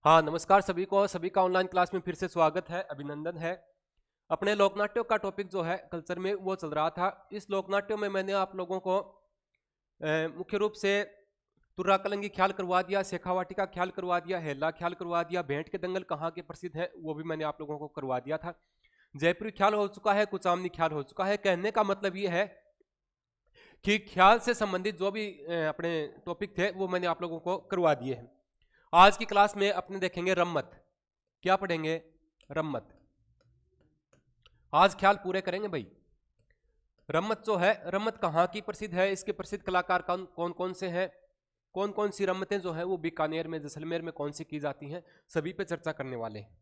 हाँ, नमस्कार सभी को। सभी का ऑनलाइन क्लास में फिर से स्वागत है, अभिनंदन है। अपने लोकनाट्यों का टॉपिक जो है कल्चर में वो चल रहा था। इस लोकनाट्यों में मैंने आप लोगों को मुख्य रूप से तुर्रा कलंगी ख्याल करवा दिया, शेखावाटी का ख्याल करवा दिया, हेला ख्याल करवा दिया, भेंट के दंगल कहाँ के प्रसिद्ध है वो भी मैंने आप लोगों को करवा दिया था। जयपुरी ख्याल हो चुका है, कुचामनी ख्याल हो चुका है। कहने का मतलब ये है कि ख्याल से संबंधित जो भी अपने टॉपिक थे वो मैंने आप लोगों को करवा दिए हैं। आज की क्लास में अपने देखेंगे रम्मत। क्या पढ़ेंगे? रम्मत। आज ख्याल पूरे करेंगे भाई। रम्मत जो है, रम्मत कहाँ की प्रसिद्ध है, इसके प्रसिद्ध कलाकार कौन कौन से हैं, कौन कौन सी रम्मतें जो है वो बीकानेर में, जैसलमेर में कौन सी की जाती हैं, सभी पे चर्चा करने वाले हैं।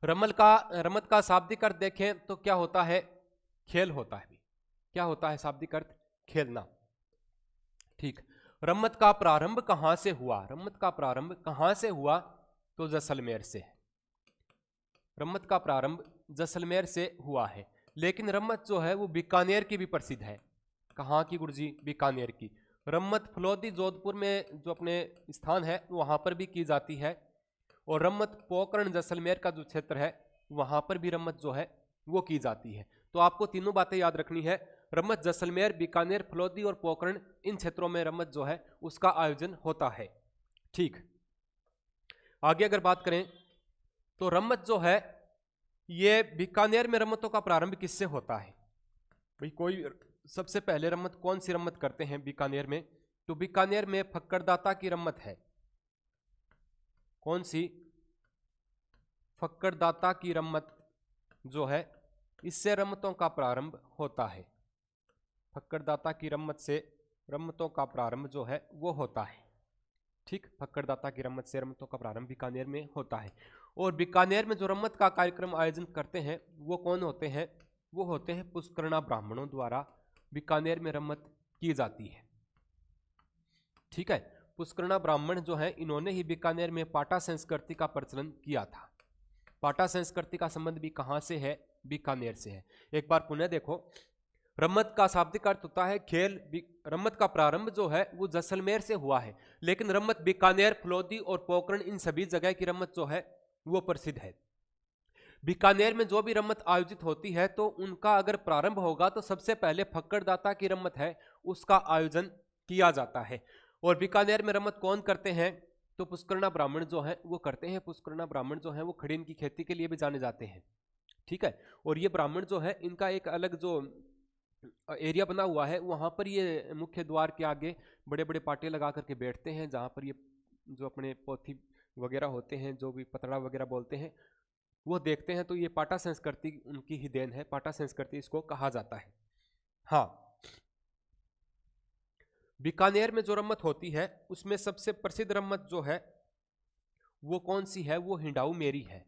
रम्मत का शाब्दिक अर्थ देखें तो क्या होता है? खेल होता है। क्या होता है शाब्दिक अर्थ? खेलना। ठीक। रम्मत का प्रारंभ कहां से हुआ? रम्मत का प्रारंभ कहां से हुआ? तो जैसलमेर से। रम्मत का प्रारंभ जैसलमेर से हुआ है, लेकिन रम्मत जो है वो बीकानेर की भी प्रसिद्ध है। कहाँ की गुरुजी? बीकानेर की। रम्मत फलोदी जोधपुर में जो अपने स्थान है वहां पर भी की जाती है, और रम्मत पोकरण जैसलमेर का जो क्षेत्र है वहां पर भी रम्मत जो है वो की जाती है। तो आपको तीनों बातें याद रखनी है। रम्मत जैसलमेर, बीकानेर, फलोदी और पोकरण, इन क्षेत्रों में रम्मत जो है उसका आयोजन होता है। ठीक। आगे अगर बात करें तो रम्मत जो है ये बीकानेर में रम्मतों का प्रारंभ किससे होता है? भाई कोई सबसे पहले रम्मत कौन सी रम्मत करते हैं बीकानेर में? तो बीकानेर में फक्कड़दाता की रम्मत है। कौन सी? फक्कड़दाता की रम्मत जो है, इससे रम्मतों का प्रारंभ होता है। फक्कड़दाता की रम्मत से रम्मतों का प्रारंभ जो है वो होता है। ठीक। फक्कड़दाता की रम्मत से रम्मतों का प्रारंभ बीकानेर में होता है। और बीकानेर में जो रम्मत का कार्यक्रम आयोजन करते हैं वो कौन होते हैं? वो होते हैं पुष्करणा ब्राह्मणों द्वारा बीकानेर में रम्मत की जाती है। ठीक है। पुष्करणा ब्राह्मण जो है इन्होंने ही बीकानेर में पाटा संस्कृति का प्रचलन किया था। पाटा संस्कृति का संबंध भी कहां से है? बीकानेर से है। एक बार पुनः देखो, रम्मत का शाब्दिक अर्थ होता है खेल। रम्मत का प्रारंभ जो है वो जैसलमेर से हुआ है, लेकिन रम्मत बीकानेर, फलोदी और पोकरण, इन सभी जगह की रम्मत जो है वो प्रसिद्ध है। बीकानेर में जो भी रम्मत आयोजित होती है तो उनका अगर प्रारंभ होगा तो सबसे पहले फक्कड़दाता की रम्मत है उसका आयोजन किया जाता है। और बीकानेर में रम्मत कौन करते हैं? तो पुष्करणा ब्राह्मण जो है वो करते हैं। पुष्करणा ब्राह्मण जो है वो खड़ीन की खेती के लिए भी जाने जाते हैं। ठीक है। और ये ब्राह्मण जो है इनका एक अलग जो एरिया बना हुआ है, वहां पर ये मुख्य द्वार के आगे बड़े बड़े पाटे लगा करके बैठते हैं, जहां पर ये जो अपने पोथी वगैरह होते हैं, जो भी पतड़ा वगैरह बोलते हैं, वो देखते हैं। तो ये पाटा संस्कृति उनकी ही देन है। पाटा संस्कृति इसको कहा जाता है। हाँ। बीकानेर में जो रम्मत होती है उसमें सबसे प्रसिद्ध रम्मत जो है वो कौन सी है? वो हिंडाऊ मेरी है।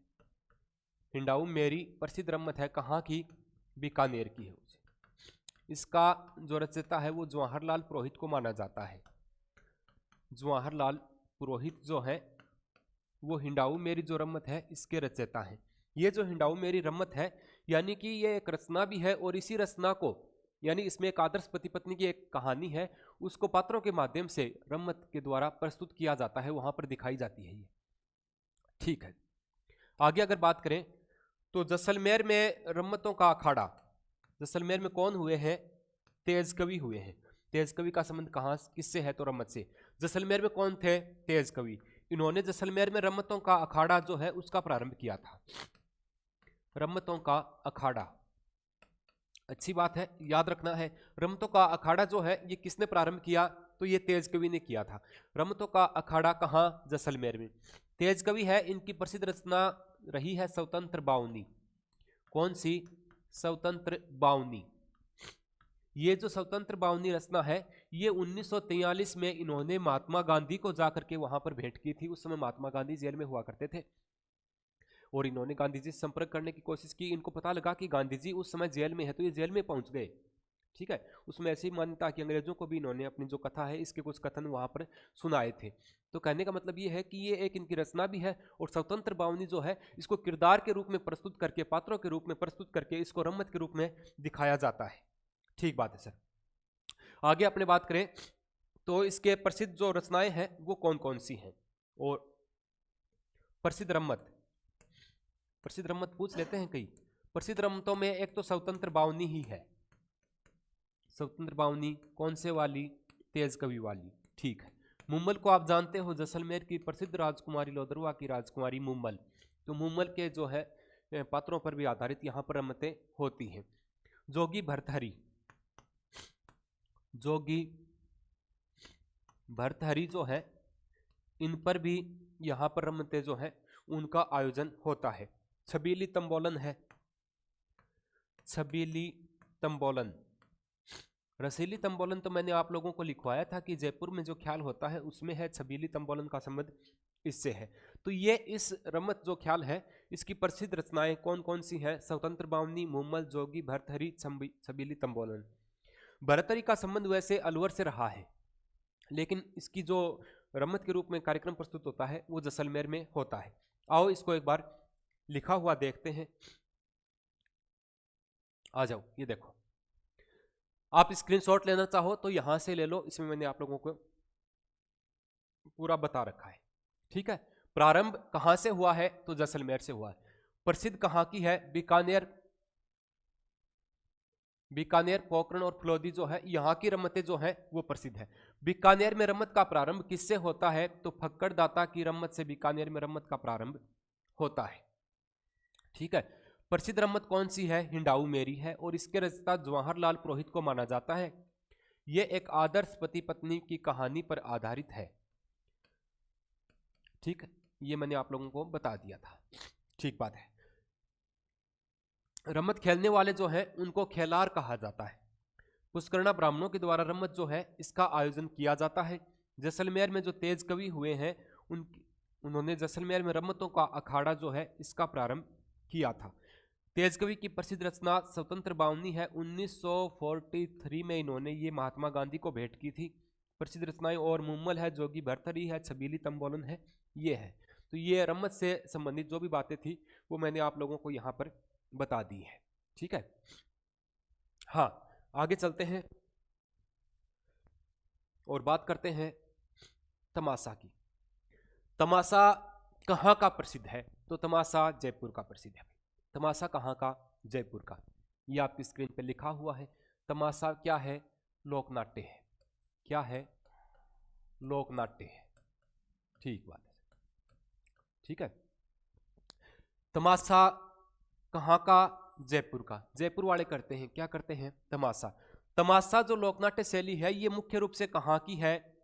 हिंडाऊ मेरी प्रसिद्ध रम्मत है। कहाँ की? बीकानेर की है। इसका जो रचयिता है वो जवाहरलाल पुरोहित को माना जाता है। जवाहरलाल पुरोहित जो है वो हिंडाऊ मेरी जो रम्मत है इसके रचयिता हैं। ये जो हिंडाऊ मेरी रम्मत है यानी कि ये एक रचना भी है, और इसी रचना को, यानी इसमें एक आदर्श पति पत्नी की एक कहानी है, उसको पात्रों के माध्यम से रम्मत के द्वारा प्रस्तुत किया जाता है, वहां पर दिखाई जाती है ये। ठीक है। आगे अगर बात करें तो जैसलमेर में रम्मतों का अखाड़ा, जैसलमेर में कौन हुए हैं? तेज कवि हुए हैं। तेज कवि का संबंध कहाँ किससे है? तो रम्मत से। जैसलमेर में कौन थे? तेज कवि। इन्होंने जैसलमेर में रम्मतों का अखाड़ा जो है उसका प्रारंभ किया था। रम्मतों का अखाड़ा, अच्छी बात है, याद रखना है। रम्मतों का अखाड़ा जो है ये किसने प्रारंभ किया? तो ये तेज कवि ने किया था। रम्मतों का अखाड़ा कहाँ? जैसलमेर में। तेज कवि है, इनकी प्रसिद्ध रचना रही है स्वतंत्र बावनी। कौन सी? स्वतंत्र बावनी। ये जो स्वतंत्र बावनी रचना है ये 1943 में इन्होंने महात्मा गांधी को जाकर के वहां पर भेंट की थी। उस समय महात्मा गांधी जेल में हुआ करते थे, और इन्होंने गांधी जी से संपर्क करने की कोशिश की। इनको पता लगा कि गांधी जी उस समय जेल में है, तो ये जेल में पहुंच गए। ठीक है। उसमें ऐसी मान्यता कि अंग्रेजों को भी इन्होंने अपनी जो कथा है इसके कुछ कथन वहां पर सुनाए थे। तो कहने का मतलब ये है कि ये एक इनकी रचना भी है, और स्वतंत्र बावनी जो है इसको किरदार के रूप में प्रस्तुत करके, पात्रों के रूप में प्रस्तुत करके इसको रम्मत के रूप में दिखाया जाता है। ठीक बात है सर। आगे अपने बात करें तो इसके प्रसिद्ध जो रचनाएं हैं वो कौन कौन सी हैं, और प्रसिद्ध रम्मत पूछ लेते हैं कई। प्रसिद्ध रम्मतों में एक तो स्वतंत्र बावनी ही है। स्वतंत्र बावनी कौन से वाली? तेज कवि वाली। ठीक है। मुम्मल को आप जानते हो, जैसलमेर की प्रसिद्ध राजकुमारी लोदरवा की राजकुमारी मुम्मल। तो मुम्मल के जो है पात्रों पर भी आधारित यहाँ पर रम्मतें होती हैं। जोगी भर्तहरि, जोगी भर्तहरि जो है, इन पर भी यहाँ पर रम्मतें जो है उनका आयोजन होता है। छबीली तंबोलन है, छबीली तंबोलन। रसीली तंबोलन तो मैंने आप लोगों को लिखवाया था कि जयपुर में जो ख्याल होता है उसमें है। छबीली तंबोलन का संबंध इससे है। तो ये इस रमत जो ख्याल है इसकी प्रसिद्ध रचनाएं कौन कौन सी हैं? स्वतंत्र बावनी, मुम्मल, जोगी भर्तहरि, छबीली तंबोलन। भर्तहरि का संबंध वैसे अलवर से रहा है, लेकिन इसकी जो रमत के रूप में कार्यक्रम प्रस्तुत होता है वो जैसलमेर में होता है। आओ इसको एक बार लिखा हुआ देखते हैं। आ जाओ, ये देखो, आप स्क्रीनशॉट लेना चाहो तो यहां से ले लो, इसमें मैंने आप लोगों को पूरा बता रखा है। ठीक है। प्रारंभ कहां से हुआ है? तो जैसलमेर से हुआ है। प्रसिद्ध कहां की है? बीकानेर, बीकानेर, पोखरण और फलोदी जो है यहां की रमतें जो है वो प्रसिद्ध है। बीकानेर में रमत का प्रारंभ किससे होता है? तो फक्कड़ दाता की रमत से बीकानेर में रमत का प्रारंभ होता है। ठीक है। प्रसिद्ध रमत कौन सी है? हिंडाऊ मेरी है और इसके रचयिता जवाहरलाल पुरोहित को माना जाता है। यह एक आदर्श पति पत्नी की कहानी पर आधारित है। ठीक है, ये मैंने आप लोगों को बता दिया था। ठीक बात है। रमत खेलने वाले जो हैं उनको खेलार कहा जाता है। पुष्करणा ब्राह्मणों के द्वारा रमत जो है इसका आयोजन किया जाता है। जैसलमेर में जो तेज कवि हुए हैं उन्होंने जैसलमेर में रमतों का अखाड़ा जो है इसका प्रारंभ किया था। तेज कवि की प्रसिद्ध रचना स्वतंत्र बावनी है। 1943 में इन्होंने ये महात्मा गांधी को भेंट की थी। प्रसिद्ध रचनाएं और मुम्मल है, जोगी भर्तहरि है, छबीली तंबोलन है, ये है। तो ये रमत से संबंधित जो भी बातें थी वो मैंने आप लोगों को यहाँ पर बता दी है। ठीक है। हाँ, आगे चलते हैं और बात करते हैं तमाशा की। तमाशा कहाँ का प्रसिद्ध है? तो तमाशा जयपुर का प्रसिद्ध है। तमाशा कहाँ का? जयपुर का। ये आपकी स्क्रीन पे लिखा हुआ है। तमाशा क्या है? लोकनाट्य है। क्या है? लोकनाट्य है। ठीक बात है। ठीक है। तमाशा कहाँ का? जयपुर का। जयपुर वाले करते हैं, क्या करते हैं? तमाशा। तमाशा जो लोकनाट्य शैली है ये मुख्य रूप से कहाँ की है?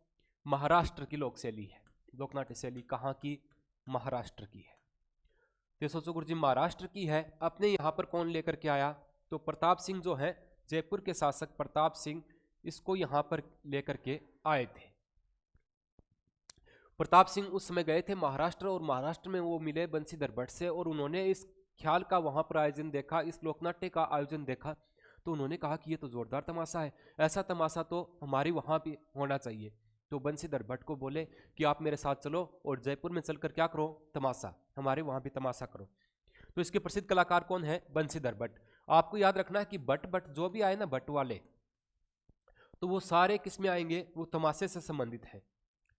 महाराष्ट्र की लोक शैली है। लोकनाट्य शैली कहाँ की? महाराष्ट्र की है। तो सोचो गुरु जी महाराष्ट्र की है, अपने यहाँ पर कौन लेकर के आया? तो प्रताप सिंह जो है, जयपुर के शासक प्रताप सिंह इसको यहाँ पर लेकर के आए थे। प्रताप सिंह उस समय गए थे महाराष्ट्र और महाराष्ट्र में वो मिले बंशीधर भट्ट से और उन्होंने इस ख्याल का वहाँ पर आयोजन देखा, इस लोकनाट्य का आयोजन देखा, तो उन्होंने कहा कि ये तो जोरदार तमाशा है, ऐसा तमाशा तो हमारे वहाँ भी होना चाहिए। तो बंशीधर भट्ट को बोले कि आप मेरे साथ चलो और जयपुर में चलकर क्या करो? तमाशा, हमारे वहाँ भी तमाशा करो। तो इसके प्रसिद्ध कलाकार कौन है? बंशीधर भट्ट। आपको याद रखना है कि भट्ट जो भी आए ना, भट्ट वाले, तो वो सारे किस में आएंगे? वो तमाशे से संबंधित है।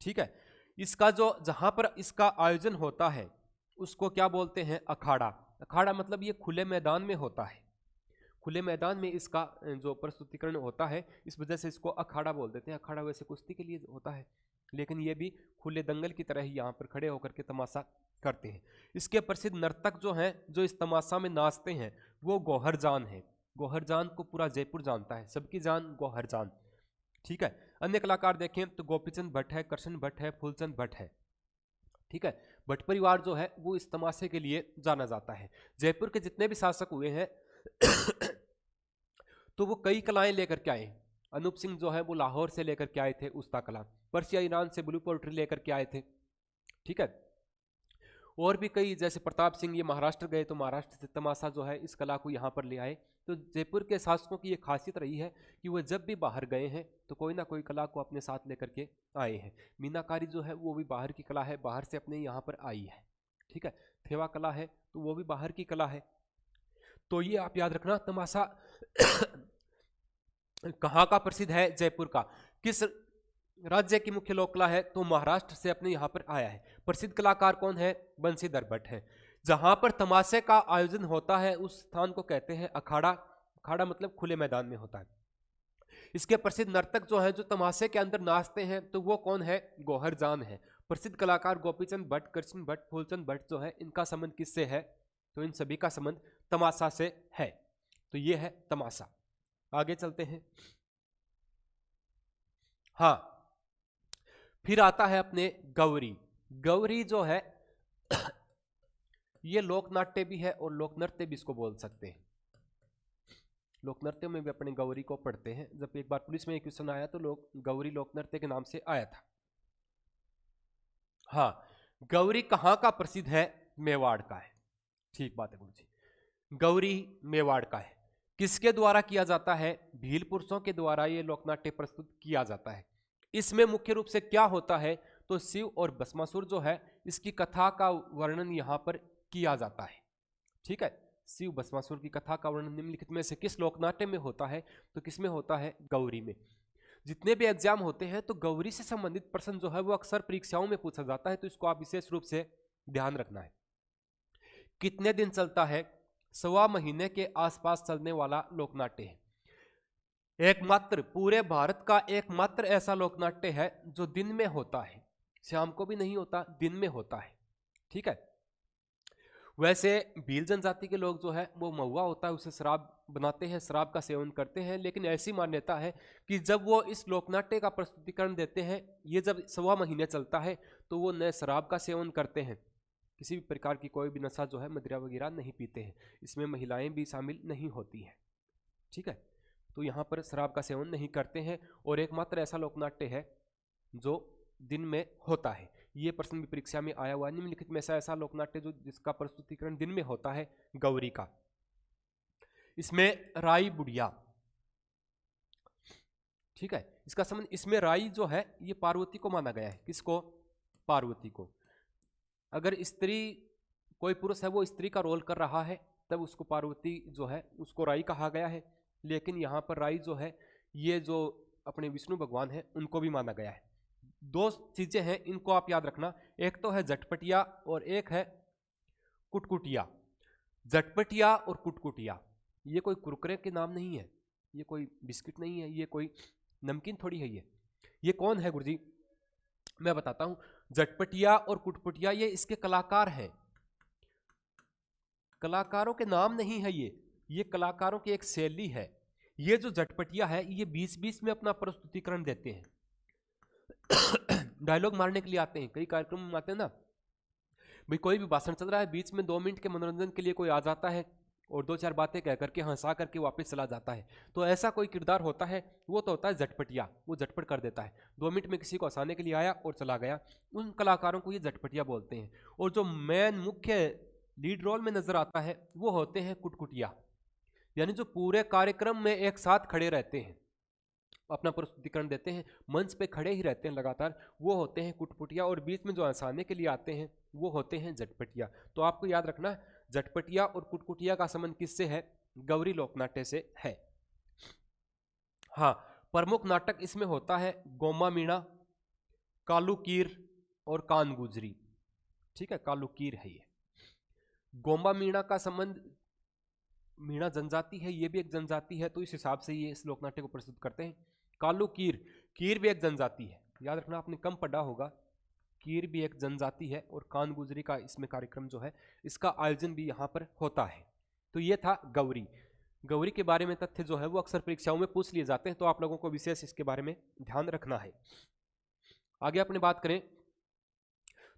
ठीक है। इसका जो जहां पर इसका आयोजन होता है उसको क्या बोलते हैं? अखाड़ा। अखाड़ा मतलब ये खुले मैदान में होता है। खुले मैदान में इसका जो प्रस्तुतिकरण होता है, इस वजह से इसको अखाड़ा बोल देते हैं। अखाड़ा वैसे कुश्ती के लिए होता है, लेकिन ये भी खुले दंगल की तरह ही यहाँ पर खड़े होकर के तमाशा करते हैं। इसके प्रसिद्ध नर्तक जो हैं, जो इस तमाशा में नाचते हैं, वो गौहरजान है। गौहरजान को पूरा जयपुर जानता है, सबकी जान गौहरजान। ठीक है। अन्य कलाकार देखें तो गोपीचंद भट्ट है, कृष्ण भट्ट है, फूलचंद भट्ट है। ठीक है। भट्ट परिवार जो है वो इस तमाशे के लिए जाना जाता है। जयपुर के जितने भी शासक हुए हैं तो वो कई कलाएं लेकर के आए। अनूप सिंह जो है वो लाहौर से लेकर के आए थे उस्ता कला, पर्सिया ईरान से ब्लू पोएट्री लेकर के आए थे। ठीक है। और भी कई, जैसे प्रताप सिंह ये महाराष्ट्र गए तो महाराष्ट्र से तमाशा जो है इस कला को यहाँ पर ले आए। तो जयपुर के शासकों की ये खासियत रही है कि वो जब भी बाहर गए हैं तो कोई ना कोई कला को अपने साथ लेकर के आए हैं। मीनाकारी जो है वो भी बाहर की कला है, बाहर से अपने यहाँ पर आई है। ठीक है। थेवा कला है तो वो भी बाहर की कला है। तो ये आप याद रखना, तमाशा कहाँ का प्रसिद्ध है? जयपुर का। किस राज्य की मुख्य लोक कला है तो महाराष्ट्र से अपने यहाँ पर आया है। प्रसिद्ध कलाकार कौन है? बंशीधर भट्ट है। जहां पर तमाशे का आयोजन होता है उस स्थान को कहते हैं अखाड़ा। अखाड़ा मतलब खुले मैदान में होता है। इसके प्रसिद्ध नर्तक जो है जो तमाशे के अंदर नाचते हैं तो वो कौन है? गौहर जान है। प्रसिद्ध कलाकार गोपीचंद भट्ट, कृष्ण भट्ट, फूलचंद भट्ट जो है इनका संबंध किससे है? तो इन सभी का संबंध तमाशा से है। तो ये है तमाशा। आगे चलते हैं। हाँ, फिर आता है अपने गौरी। गौरी जो है ये लोक नाट्य भी है और लोक नृत्य भी इसको बोल सकते हैं। लोक नृत्य में भी अपने गौरी को पढ़ते हैं। जब एक बार पुलिस में एक क्वेश्चन आया तो गौरी लोक नृत्य के नाम से आया था। हाँ, गौरी कहाँ का प्रसिद्ध है? मेवाड़ का है। ठीक बात है गुरुजी, गौरी मेवाड़ का है। किसके द्वारा किया जाता है? भील पुरुषों के द्वारा ये लोकनाट्य प्रस्तुत किया जाता है। इसमें मुख्य रूप से क्या होता है? तो शिव और भस्मासुर जो है इसकी कथा का वर्णन यहां पर किया जाता है। ठीक है, शिव भस्मासुर की कथा का वर्णन निम्नलिखित में से किस लोकनाट्य में होता है? तो किसमें होता है? गौरी में। जितने भी एग्जाम होते हैं तो गौरी से संबंधित प्रश्न जो है वो अक्सर परीक्षाओं में पूछा जाता है, तो इसको आप विशेष रूप से ध्यान रखना है। कितने दिन चलता है? 1.25 महीने के आसपास चलने वाला लोकनाट्य है। एकमात्र पूरे भारत का एकमात्र ऐसा लोकनाट्य है जो दिन में होता है, शाम को भी नहीं होता, दिन में होता है। ठीक है, वैसे भील जनजाति के लोग जो है वो महुआ होता है उसे शराब बनाते हैं, शराब का सेवन करते हैं, लेकिन ऐसी मान्यता है कि जब वो इस लोकनाट्य का प्रस्तुतिकरण देते हैं, ये जब 1.25 महीने चलता है तो वो न शराब का सेवन करते हैं, किसी भी प्रकार की कोई भी नशा जो है मदिरा वगैरह नहीं पीते हैं, इसमें महिलाएं भी शामिल नहीं होती हैं। ठीक है, तो यहाँ पर शराब का सेवन नहीं करते हैं और एकमात्र ऐसा लोकनाट्य है जो दिन में होता है। ये प्रश्न भी परीक्षा में आया हुआ है। निम्नलिखित में से ऐसा लोकनाट्य जो जिसका प्रस्तुतिकरण दिन में होता है? गौरी का। इसमें राई बुढ़िया, ठीक है, इसका संबंध, इसमें राई जो है ये पार्वती को माना गया है। किसको? पार्वती को। अगर स्त्री, कोई पुरुष है वो स्त्री का रोल कर रहा है तब उसको पार्वती जो है उसको राई कहा गया है, लेकिन यहाँ पर राई जो है ये जो अपने विष्णु भगवान है उनको भी माना गया है। 2 चीजें हैं, इनको आप याद रखना, एक तो है झटपटिया और एक है कुटकुटिया। झटपटिया और कुटकुटिया ये कोई कुरकुरे के नाम नहीं है, ये कोई बिस्किट नहीं है, ये कोई नमकीन थोड़ी है। ये कौन है गुरुजी? मैं बताता हूं। झटपटिया और कुटकुटिया ये इसके कलाकार हैं, कलाकारों के नाम नहीं है ये कलाकारों की एक शैली है। ये जो झटपटिया है ये 20-20 में अपना प्रस्तुतिकरण देते हैं, डायलॉग मारने के लिए आते हैं। कई कार्यक्रम में आते हैं ना भाई, कोई भी भाषण चल रहा है, बीच में 2 मिनट के मनोरंजन के लिए कोई आ जाता है और 2-4 बातें कह करके हंसा करके वापस चला जाता है, तो ऐसा कोई किरदार होता है, वो तो होता है झटपटिया। वो झटपट कर देता है, 2 मिनट में किसी को हंसाने के लिए आया और चला गया, उन कलाकारों को ये झटपटिया बोलते हैं। और जो मेन मुख्य लीड रोल में नजर आता है वो होते हैं कुटकुटिया, यानी जो पूरे कार्यक्रम में एक साथ खड़े रहते हैं, अपना प्रस्तुतिकरण देते हैं, मंच पे खड़े ही रहते हैं लगातार, वो होते हैं कुटकुटिया। और बीच में जो हंसाने के लिए आते हैं वो होते हैं झटपटिया। तो आपको याद रखना, झटपटिया और कुटकुटिया का संबंध किससे है? गौरी लोकनाट्य से है। हाँ, प्रमुख नाटक इसमें होता है गोमा मीणा, कालू कीर और कान गुजरी। ठीक है, कालू कीर है ये। गोमा मीणा का संबंध, मीणा जनजाति है, ये भी एक जनजाति है, तो इस हिसाब से ये इस लोकनाट्य को प्रस्तुत करते हैं। कालू कीर, कीर भी एक जनजाति है, याद रखना, आपने कम पढ़ा होगा, कीर भी एक जनजाति है। और कान गुजरी का इसमें कार्यक्रम जो है इसका आयोजन भी यहाँ पर होता है। तो ये था गौरी। गौरी के बारे में तथ्य जो है वो अक्सर परीक्षाओं में पूछ लिए जाते हैं, तो आप लोगों को विशेष इसके बारे में ध्यान रखना है। आगे अपने बात करें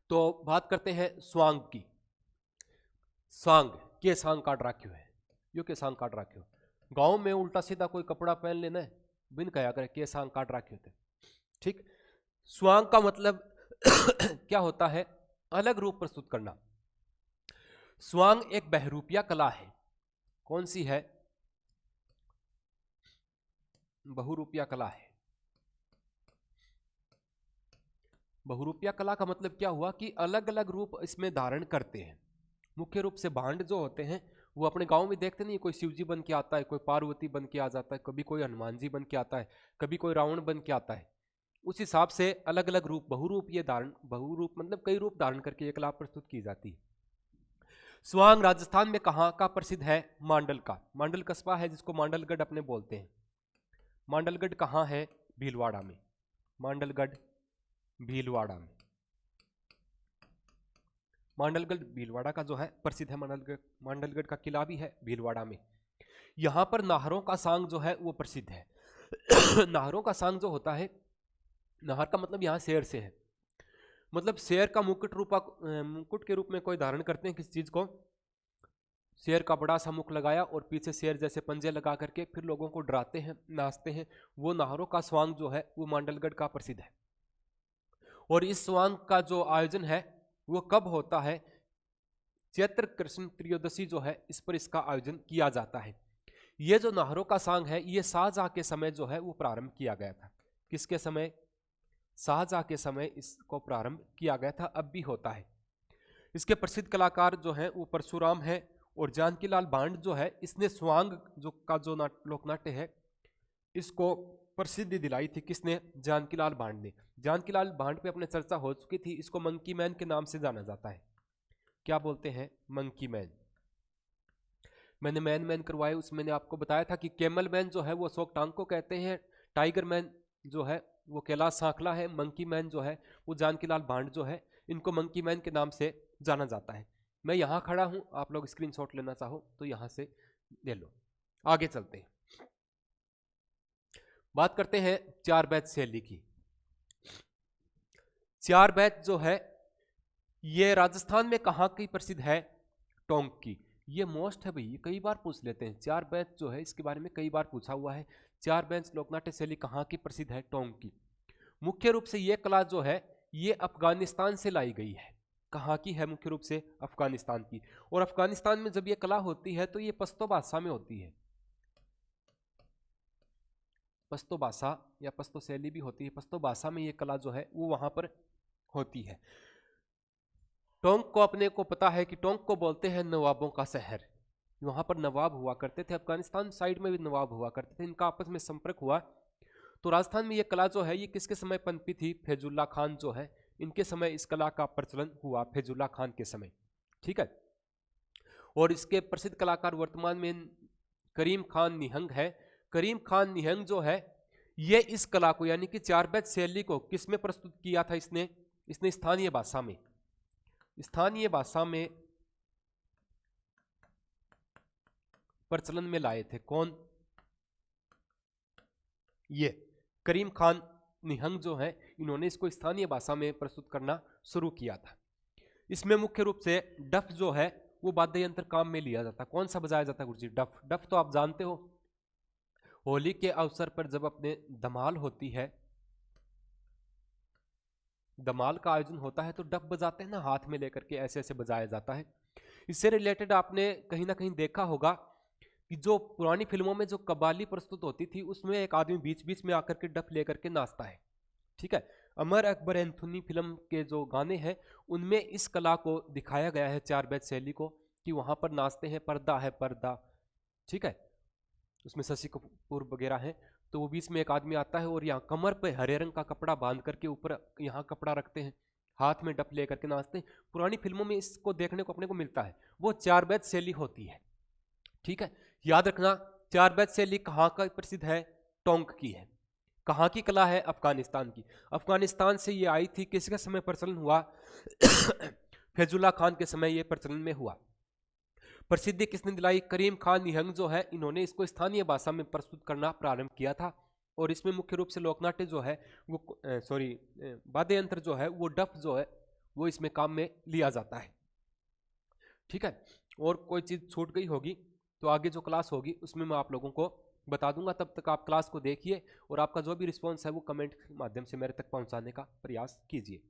तो बात करते हैं स्वांग की। सांग के सांग काट राख्यो है, यो के सांग काट राख्यो। गांव में उल्टा सीधा कोई कपड़ा पहन लेना है, बिन कहा करे के सांग काट राख्यो थे। ठीक, स्वांग का मतलब क्या होता है? अलग रूप प्रस्तुत करना। स्वांग एक बहरूपिया कला है। कौन सी है? बहुरूपिया कला है। बहुरूपिया कला का मतलब क्या हुआ कि अलग अलग रूप इसमें धारण करते हैं। मुख्य रूप से भांड जो होते हैं वो अपने गांव में देखते नहीं, कोई शिवजी बन के आता है, कोई पार्वती बन के आ जाता है, कभी कोई हनुमान जी बन के आता है, कभी कोई रावण बन के आता है। उस हिसाब से अलग अलग रूप, बहुरूप ये धारण, बहुरूप मतलब कई रूप धारण करके ये कला प्रस्तुत की जाती है। स्वांग राजस्थान में कहाँ का प्रसिद्ध है? मांडल का। मांडल कस्बा है जिसको मांडलगढ़ अपने बोलते हैं। मांडलगढ़ कहाँ है? भीलवाड़ा में। मांडलगढ़ भीलवाड़ा में। मांडलगढ़ भीलवाड़ा का जो है प्रसिद्ध है। मांडलगढ़ का किला भी है भीलवाड़ा में। यहां पर नाहरों का सांग जो है वो प्रसिद्ध है। नाहरों का सांग जो होता है, नाहर का मतलब यहाँ शेर से है, मतलब शेर का मुकुट के रूप में कोई धारण करते हैं किसी चीज को। शेर का बड़ा सा मुख लगाया और पीछे शेर जैसे पंजे लगा करके फिर लोगों को डराते हैं, नाचते हैं। वो नाहरों का स्वांग जो है वो मांडलगढ़ का प्रसिद्ध है। और इस स्वांग का जो आयोजन है वो कब होता है? चैत्र कृष्ण त्रयोदशी जो है इस पर इसका आयोजन किया जाता है। ये जो नाहरों का सांग है ये शाहजहां के समय जो है वो प्रारंभ किया गया था। किसके समय? शाहजहां के समय इसको प्रारंभ किया गया था, अब भी होता है। इसके प्रसिद्ध कलाकार जो हैं वो परशुराम है। और जानकीलाल भांड जो है इसने स्वांग जो लोकनाट्य है इसको प्रसिद्धि दिलाई थी। किसने? जानकीलाल भांड ने। जानकीलाल भांड पे अपने चर्चा हो चुकी थी। इसको मंकी मैन के नाम से जाना जाता है। क्या बोलते हैं? Monkey man. मैंने मैन करवाए, उसमें मैंने आपको बताया था कि कैमल मैन जो है वो अशोक टांग को कहते हैं, टाइगर मैन जो है वो कैलाश सांखला है, मंकी मैन जो है वो जानकीलाल भांड जो है, इनको मंकी मैन के नाम से जाना जाता है। मैं यहाँ खड़ा हूँ, आप लोग स्क्रीनशॉट लेना चाहो तो यहाँ से ले लो। आगे चलते हैं, बात करते हैं चार बैच शैली की। चार बैच जो है ये राजस्थान में कहाँ की प्रसिद्ध है? टोंक की। ये मोस्ट है भाई, कई बार पूछ लेते हैं। चार बेंच जो है इसके बारे में कई बार पूछा हुआ है। चार बेंच लोकनाट्य शैली कहाँ की प्रसिद्ध है? टोंक की। मुख्य रूप से ये कला जो है ये अफगानिस्तान से लाई गई है। कहाँ की है? मुख्य रूप से अफगानिस्तान की। और अफगानिस्तान में जब ये कला होती है तो ये पश्तो भाषा में होती है। पश्तो भाषा या पश्तो शैली भी होती है। पश्तो भाषा में ये कला जो है वो वहां पर होती है। टोंक को अपने को पता है कि टोंक को बोलते हैं नवाबों का शहर। वहां पर नवाब हुआ करते थे। अफगानिस्तान साइड में भी नवाब हुआ करते थे। इनका आपस में संपर्क हुआ। तो राजस्थान में ये कला जो है ये किसके समय पनपी थी? फैजुल्ला खान जो है इनके समय इस कला का प्रचलन हुआ, फैजुल्ला खान के समय। ठीक है। और इसके प्रसिद्ध कलाकार वर्तमान में करीम खान निहंग है। करीम खान निहंग जो है ये इस कला को यानी कि चार बैच शैली को किस में प्रस्तुत किया था? इसने स्थानीय भाषा में, स्थानीय भाषा में प्रचलन में लाए थे। कौन? ये करीम खान निहंग जो है इन्होंने इसको स्थानीय भाषा में प्रस्तुत करना शुरू किया था। इसमें मुख्य रूप से डफ जो है वो वाद्य यंत्र काम में लिया जाता। कौन सा बजाया जाता है गुरुजी? डफ। डफ तो आप जानते हो, होली के अवसर पर जब अपने धमाल होती है, धमाल का आयोजन होता है तो डफ बजाते हैं ना, हाथ में लेकर के ऐसे ऐसे बजाया जाता है। इससे रिलेटेड आपने कहीं ना कहीं देखा होगा कि जो पुरानी फिल्मों में जो कव्वाली प्रस्तुत होती थी उसमें एक आदमी बीच बीच में आकर के डफ लेकर के नाचता है। ठीक है। अमर अकबर एंथोनी फिल्म के जो गाने हैं उनमें इस कला को दिखाया गया है, चार बैच शैली को, कि वहां पर नाचते हैं, पर्दा है पर्दा। ठीक है। उसमें शशि कपूर वगैरह हैं। तो वो बीच में एक आदमी आता है और यहाँ कमर पे हरे रंग का कपड़ा बांध करके ऊपर यहाँ कपड़ा रखते हैं, हाथ में डफ लेकर के नाचते हैं। पुरानी फिल्मों में इसको देखने को अपने को मिलता है। वो चार बैच शैली होती है। ठीक है। याद रखना, चार बैच शैली कहाँ का प्रसिद्ध है? टोंक की है। कहाँ की कला है? अफगानिस्तान की। अफगानिस्तान से ये आई थी। किसके समय प्रचलन हुआ? फैजुल्ला खान के समय ये प्रचलन में हुआ। प्रसिद्धि किसने दिलाई? करीम खान निहंग जो है इन्होंने इसको स्थानीय भाषा में प्रस्तुत करना प्रारंभ किया था। और इसमें मुख्य रूप से लोकनाट्य जो है वो वाद्य यंत्र जो है वो डफ जो है वो इसमें काम में लिया जाता है। ठीक है। और कोई चीज छूट गई होगी तो आगे जो क्लास होगी उसमें मैं आप लोगों को बता दूंगा। तब तक आप क्लास को देखिए और आपका जो भी रिस्पॉन्स है वो कमेंट के माध्यम से मेरे तक पहुंचाने का प्रयास कीजिए।